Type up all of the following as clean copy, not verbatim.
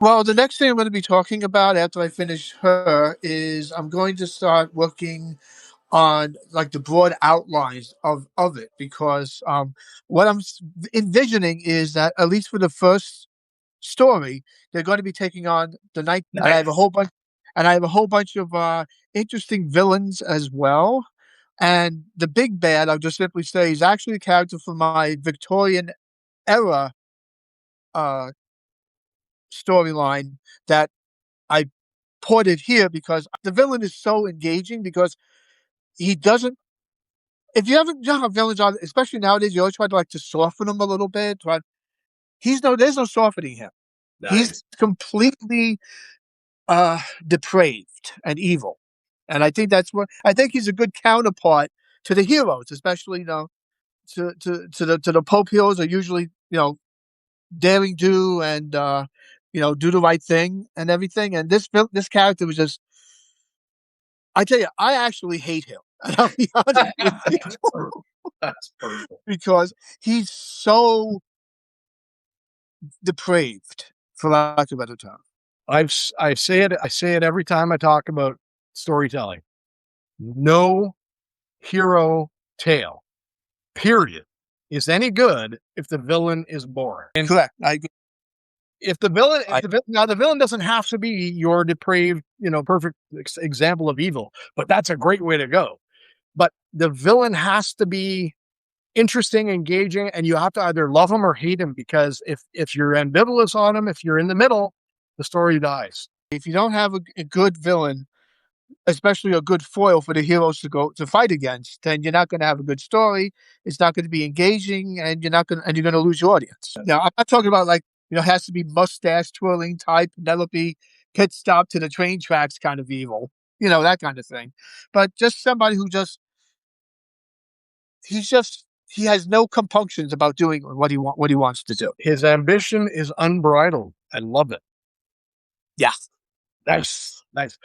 Well, the next thing I'm going to be talking about after I finish her is I'm going to start working on like the broad outlines of it because what envisioning is that at least for the first story, they're going to be taking on the night, and I have a Nice. whole bunch, of interesting villains as well. And the big bad, I'll just simply say, is actually a character from my Victorian era uh, storyline that I ported here because the villain is so engaging because he doesn't. If you haven't, you know how villains are, especially nowadays, you always try to like to soften him a little bit. But there's no softening him. He's Nice. completely depraved and evil, and I think he's a good counterpart to the heroes, especially to the Pope heroes are usually daring do and do the right thing and everything. And this character was just, I tell you, I actually hate him. And I'll be honest with you That's perfect. That's perfect. because he's so depraved, for lack of a better term. I say it every time I talk about storytelling. No hero tale, period, is any good if the villain is boring. And Correct. I now the villain doesn't have to be your depraved, perfect example of evil, but that's a great way to go. But the villain has to be interesting, engaging, and you have to either love him or hate him, because if you're ambivalent on him, if you're in the middle, the story dies. if you don't have a good villain, especially a good foil for the heroes to go to fight against, then you're not going to have a good story. It's not going to be engaging, and you're going to lose your audience. Now, I'm not talking about like it has to be mustache twirling type, Penelope pit stop to the train tracks kind of evil, that kind of thing. But just somebody who he has no compunctions about doing what he wants to do. His ambition is unbridled. I love it. Yeah. Nice, nice.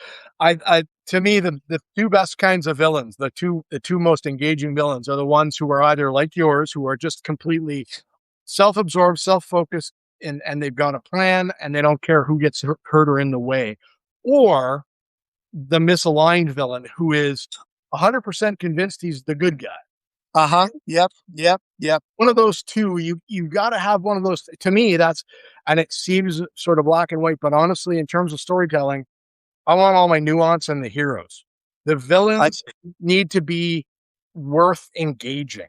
To me, the two best kinds of villains, the two most engaging villains, are the ones who are either like yours, who are just completely self-absorbed, self-focused, and they've got a plan, and they don't care who gets hurt or in the way, or the misaligned villain who is 100% convinced he's the good guy. Uh-huh. Yep. Yep. Yep. One of those two, you got to have one of those. To me, and it seems sort of black and white, but honestly, in terms of storytelling, I want all my nuance in the heroes. The I villains need to be worth engaging.